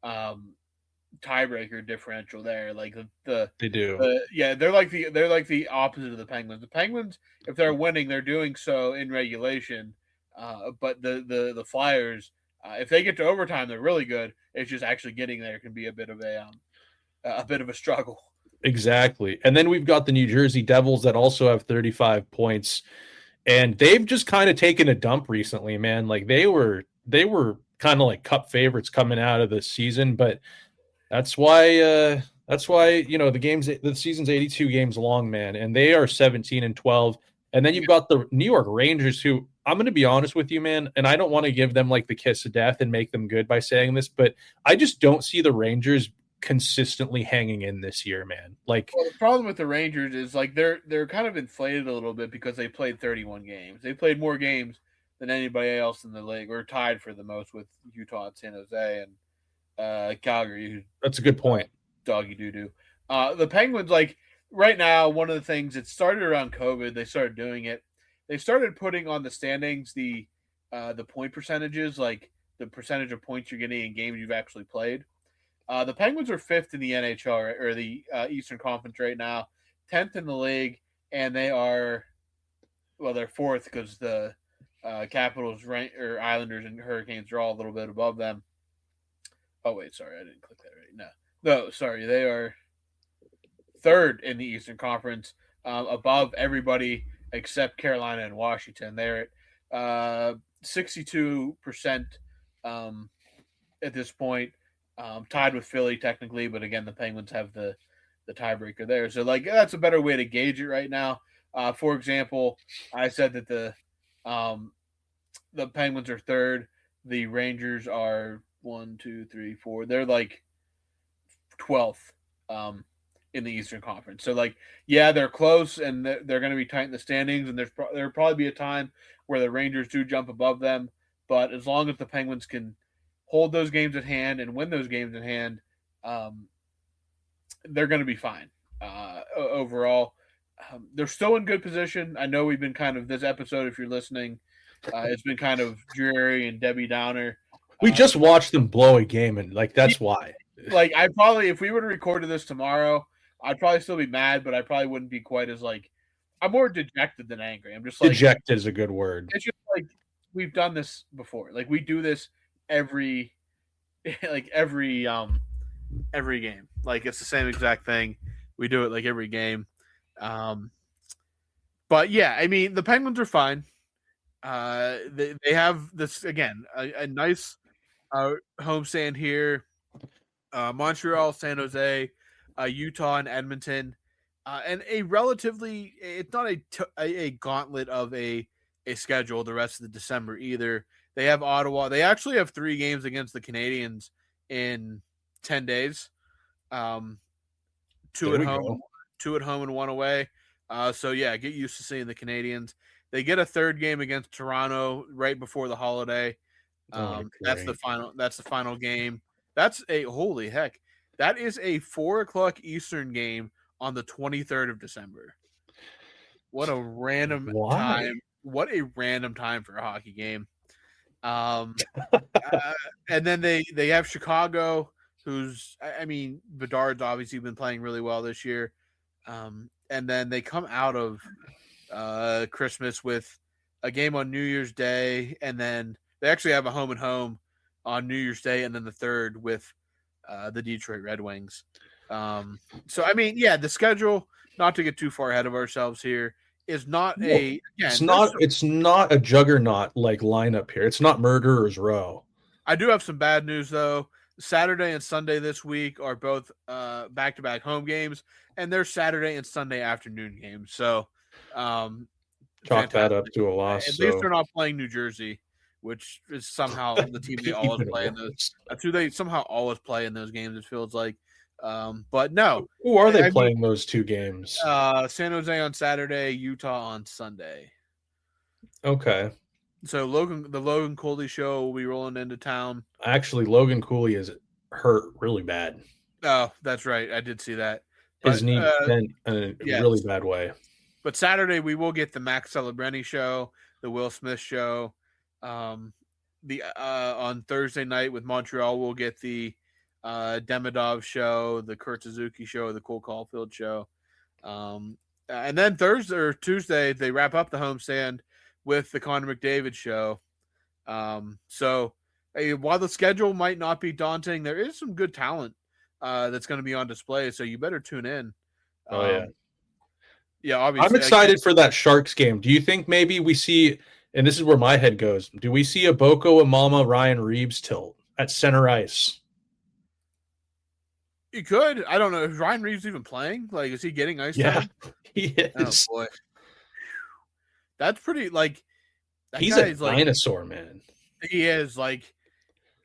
tiebreaker differential there. Like they do. They're like the opposite of the Penguins. The Penguins, if they're winning, they're doing so in regulation. But the Flyers, if they get to overtime, they're really good. It's just actually getting there can be a bit of a struggle. Exactly. And then we've got the New Jersey Devils that also have 35 points, and they've just kind of taken a dump recently, man. Like they were kind of like cup favorites coming out of the season, but that's why the season's 82 games long, man, and they are 17-12. And then you've got the New York Rangers, who I'm going to be honest with you, man, and I don't want to give them like the kiss of death and make them good by saying this, but I just don't see the Rangers consistently hanging in this year, man. Like, well, the problem with the Rangers is like they're kind of inflated a little bit because they played 31 games. They played more games than anybody else in the league. We're tied for the most with Utah and San Jose and Calgary. That's a good point. Doggy doo-doo. The Penguins, like right now, one of the things, it started around COVID. They started doing it. They started putting on the standings the point percentages, like the percentage of points you're getting in games you've actually played. The Penguins are 5th in the NHL or the Eastern Conference right now, 10th in the league, and they're 4th because the Capitals, or Islanders, and Hurricanes are all a little bit above them. Oh wait, sorry, I didn't click that right. No, sorry, they are 3rd in the Eastern Conference, above everybody except Carolina and Washington. They're at 62% at this point. Tied with Philly technically, but again, the Penguins have the tiebreaker there. So like that's a better way to gauge it right now. For example, I said that the Penguins are 3rd, the Rangers are 1, 2, 3, 4. They're like 12th in the Eastern Conference. So like, yeah, they're close and they're going to be tight in the standings, and there'll probably be a time where the Rangers do jump above them. But as long as the Penguins can hold those games at hand and win those games at hand, they're going to be fine overall. They're still in good position. I know we've been kind of, this episode, if you're listening, it's been kind of dreary and Debbie Downer. We just watched them blow a game, and like that's why. Like I probably, if we would have recorded this tomorrow, I'd probably still be mad, but I probably wouldn't be quite as like. I'm more dejected than angry. I'm just like, dejected is a good word. It's just like we've done this before. Like we do this every game. Like it's the same exact thing. We do it like every game. But yeah, I mean the Penguins are fine. They have this again a nice homestand here. Montreal, San Jose, Utah, and Edmonton, and a relatively, it's not a gauntlet of a schedule the rest of the December either. They have Ottawa. They actually have 3 games against the Canadiens in 10 days. 2 at home, 2 at home, and 1 away. So yeah, get used to seeing the Canadiens. They get a 3rd game against Toronto right before the holiday. That's the final game. That's holy heck. That is a 4:00 Eastern game on the 23rd of December. What a random time. What a random time for a hockey game. And then they have Chicago, who's, I mean, Bedard's obviously been playing really well this year. And then they come out of Christmas with a game on New Year's Day, and then they actually have a home and home on New Year's Day, and then the 3rd with the Detroit Red Wings. So I mean, yeah, the schedule, not to get too far ahead of ourselves here, is not it's not a juggernaut like lineup here. It's not murderer's row. I do have some bad news though. Saturday and Sunday this week are both back-to-back home games, and they're Saturday and Sunday afternoon games. So Chalk that up to a loss. At least they're not playing New Jersey, which is somehow the team they always play in those. That's who they somehow always play in those games. It feels like, but no. Who are they playing those two games? San Jose on Saturday, Utah on Sunday. Okay. So the Logan Cooley show will be rolling into town. Actually, Logan Cooley is hurt really bad. Oh, that's right. I did see that. His knee bent in a really bad way. But Saturday we will get the Max Celebrini show, the Will Smith show. On Thursday night with Montreal we'll get the Demidov show, the Kurt Suzuki show, the Cole Caulfield show. And then Thursday or Tuesday they wrap up the homestand with the Connor McDavid show. So while the schedule might not be daunting, there is some good talent that's going to be on display. So you better tune in. Yeah, obviously. I'm excited for that Sharks game. Do you think maybe we see, and this is where my head goes, do we see a Boko Imama Ryan Reeves tilt at center ice? You could. I don't know. Is Ryan Reeves even playing? Like, is he getting ice time? He is. Oh, boy. That's pretty, like... He's a dinosaur, man. He is, like...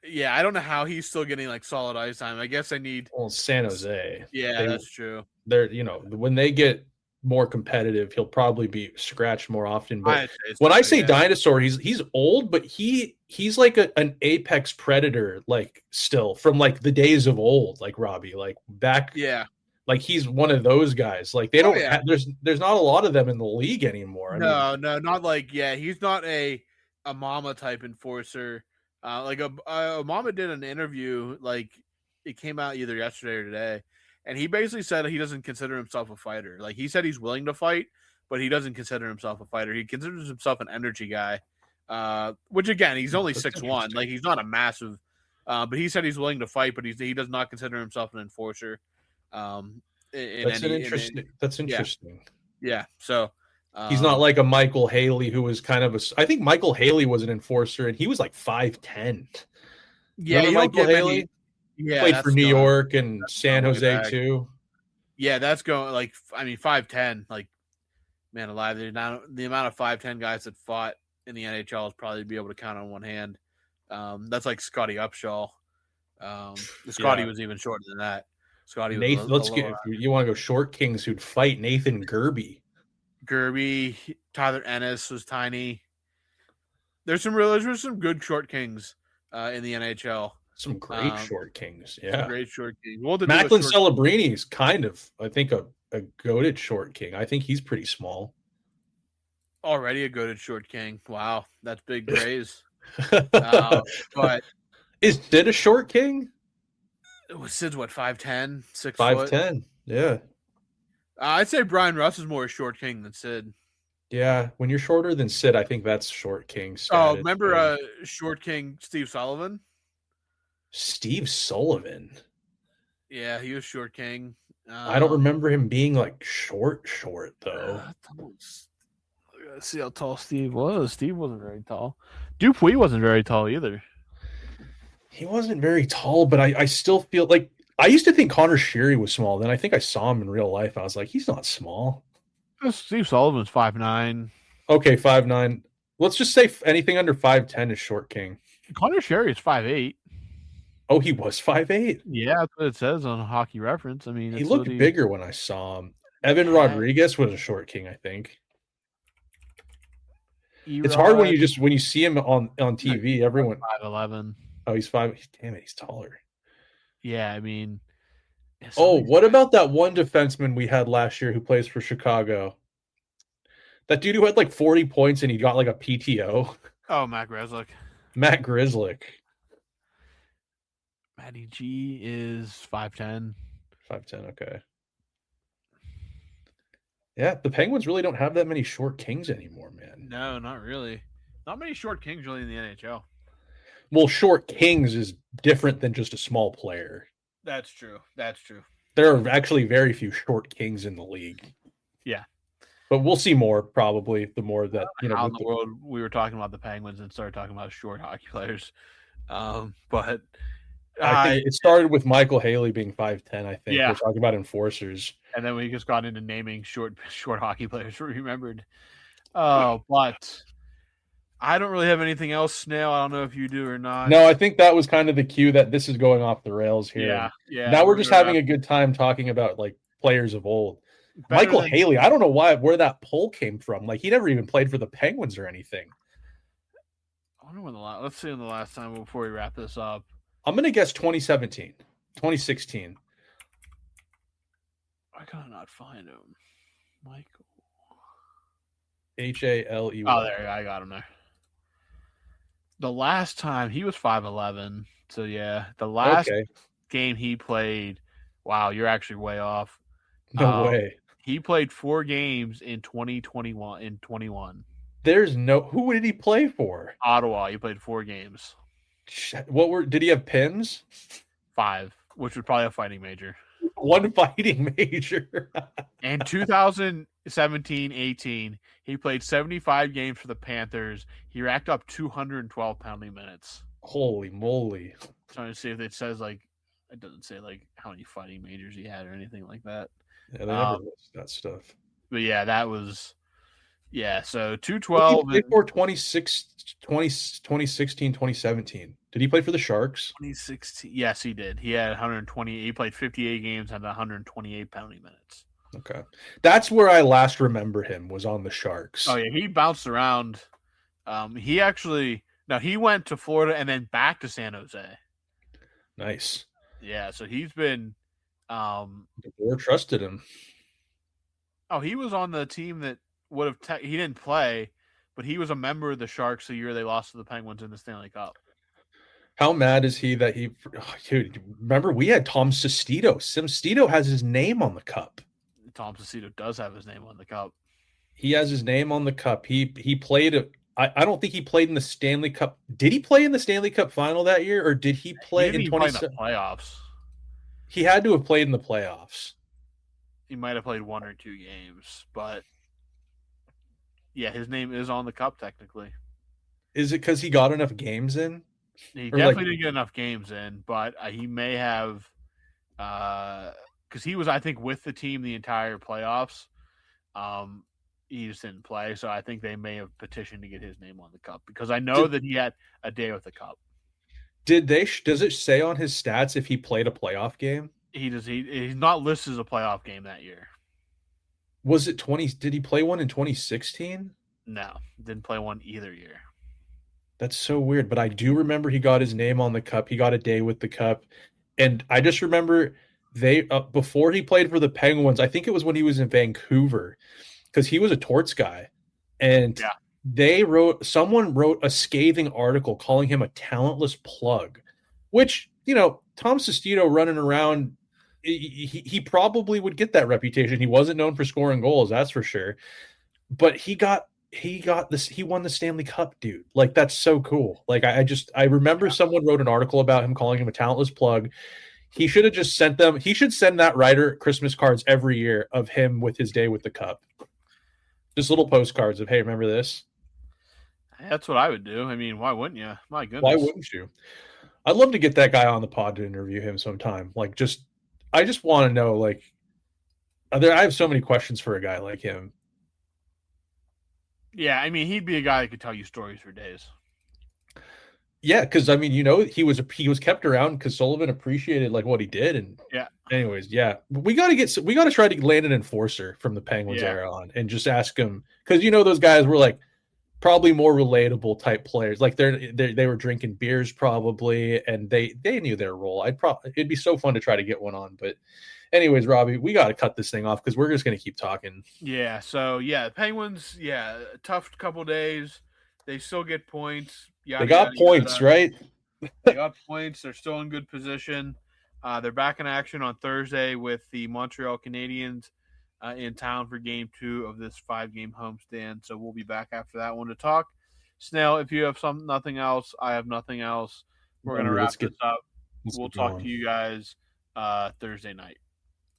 Yeah, I don't know how he's still getting, like, solid ice time. I guess I need... Well, San Jose. Yeah, that's true. They're, when they get more competitive, he'll probably be scratched more often. But when I say dinosaur, he's old, but he's like an apex predator, like still from like the days of old, like Robbie, like back. Yeah. Like he's one of those guys. Like they don't. There's not a lot of them in the league anymore. No, not like he's not a mama type enforcer. Like a mama did an interview, like it came out either yesterday or today. And he basically said he doesn't consider himself a fighter. Like he said he's willing to fight, but he doesn't consider himself a fighter. He considers himself an energy guy, which again, he's only 6'1". Like he's not a massive, but he said he's willing to fight, but he does not consider himself an enforcer. That's interesting. Yeah. So he's not like a Michael Haley who was kind of I think Michael Haley was an enforcer and he was like 5'10". Yeah, Michael Haley. Played for New York and San Jose too. Yeah, that's going 5'10", like man alive. The amount of 5'10" guys that fought in the NHL is probably be able to count on one hand. That's like Scotty Upshaw. Scotty was even shorter than that. Scotty was if you want to go short kings who'd fight Nathan Gerby. Tyler Ennis was tiny. There's some good short kings in the NHL. Some great short kings, yeah. Great short kings. Macklin Celebrini is kind of, I think, a goated short king. I think he's pretty small. Already a goated short king. Wow, that's big praise. But is Sid a short king? Sid's what, 5'10", 6 5'10", yeah. I'd say Brian Russ is more a short king than Sid. Yeah, when you're shorter than Sid, I think that's short king status. Oh, remember short king Steve Sullivan? Steve Sullivan. Yeah, he was short king. I don't remember him being like short though. Let's see how tall Steve was. Steve wasn't very tall. Dupuis wasn't very tall either. He wasn't very tall, but I still feel like I used to think Connor Sheary was small. Then I think I saw him in real life. I was like, he's not small. Steve Sullivan's 5'9". Okay, 5'9". Let's just say anything under 5'10" is short king. Connor Sheary is 5'8". Oh, he was 5'8"? Yeah, that's what it says on Hockey Reference. I mean, he looked bigger when I saw him. Evan Rodriguez was a short king, I think. It's hard when you see him on TV. Everyone 5'11". Oh, he's 5. Damn it, he's taller. Yeah, I mean. What about that one defenseman we had last year who plays for Chicago? That dude who had like 40 points and he got like a PTO. Oh, Matt Grzelcyk. Matty G is 5'10". 5'10", okay. Yeah, the Penguins really don't have that many short kings anymore, man. No, not really. Not many short kings really in the NHL. Well, short kings is different than just a small player. That's true. There are actually very few short kings in the league. Yeah. But we'll see more probably the more that how in the world we were talking about the Penguins and started talking about short hockey players. But I think it started with Michael Haley being 5'10", I think. Yeah. We're talking about enforcers. And then we just got into naming short hockey players remembered. But I don't really have anything else, Snail. I don't know if you do or not. No, I think that was kind of the cue that this is going off the rails here. Yeah. Now we're just having a good time talking about like players of old. Michael Haley, I don't know where that poll came from. Like he never even played for the Penguins or anything. I wonder when let's see when the last time before we wrap this up. I'm gonna guess 2017, 2016. I cannot not find him. Michael Haley. Oh, there I got him there. The last time he was 5'11", so yeah, the last game he played. Wow, you're actually way off. No way. He played 4 games in 2021. In 21, there's no. Who did he play for? Ottawa. He played 4 games. Did he have pins? 5, which was probably a fighting major. 1 fighting major. In 2017-18, he played 75 games for the Panthers. He racked up 212 penalty minutes. Holy moly. I'm trying to see if it says it doesn't say how many fighting majors he had or anything like that. Yeah, they never list that stuff. But yeah, that was so 212 he played for 2016, 2017. Did he play for the Sharks? 2016. Yes, he did. He had 120. He played 58 games, had 128 penalty minutes. Okay. That's where I last remember him, was on the Sharks. Oh yeah, he bounced around. He went to Florida and then back to San Jose. Nice. Yeah, so he's been DeBoer trusted him. Oh, he was on the team that would have he didn't play, but he was a member of the Sharks the year they lost to the Penguins in the Stanley Cup. How mad is he that dude, remember we had Tom Sestito. Sestito has his name on the cup. Tom Sestito does have his name on the cup. He has his name on the cup. He played I don't think he played in the Stanley Cup. Did he play in the Stanley Cup final that year, or did he play in the playoffs? He had to have played in the playoffs. He might have played 1 or 2 games, but yeah, his name is on the cup technically. Is it because he got enough games in? He definitely didn't get enough games in, but he may have because he was, I think, with the team the entire playoffs. He just didn't play, so I think they may have petitioned to get his name on the cup because I know that he had a day with the cup. Does it say on his stats if he played a playoff game? He does. He's not listed as a playoff game that year. Was it 20? Did he play one in 2016? No, didn't play one either year. That's so weird, but I do remember he got his name on the cup. He got a day with the cup, and I just remember before he played for the Penguins. I think it was when he was in Vancouver, because he was a Torts guy, and someone wrote a scathing article calling him a talentless plug, which Tom Sestito running around, he probably would get that reputation. He wasn't known for scoring goals, that's for sure, but he won the Stanley Cup, dude. Like, that's so cool. Like, I remember someone wrote an article about him, calling him a talentless plug. He should have just sent them. He should send that writer Christmas cards every year of him with his day with the cup. Just little postcards of, hey, remember this? That's what I would do. I mean, why wouldn't you? My goodness. Why wouldn't you? I'd love to get that guy on the pod to interview him sometime. Like, I just want to know, like, I have so many questions for a guy like him. Yeah, I mean, he'd be a guy that could tell you stories for days. Yeah, because I mean, he was kept around because Sullivan appreciated like what he did, and anyways, we got to try to land an enforcer from the Penguins era on, and just ask him, because those guys were like probably more relatable type players. Like they were drinking beers probably, and they knew their role. It'd be so fun to try to get one on, but. Anyways, Robbie, we got to cut this thing off because we're just going to keep talking. Yeah, so, Penguins, tough couple days. They still get points. They got points, right? They got points. They're still in good position. They're back in action on Thursday with the Montreal Canadiens in town for Game 2 of this 5-game homestand. So we'll be back after that one to talk. Snail, if you have nothing else, I have nothing else. We're going to wrap this up. We'll talk to you guys Thursday night.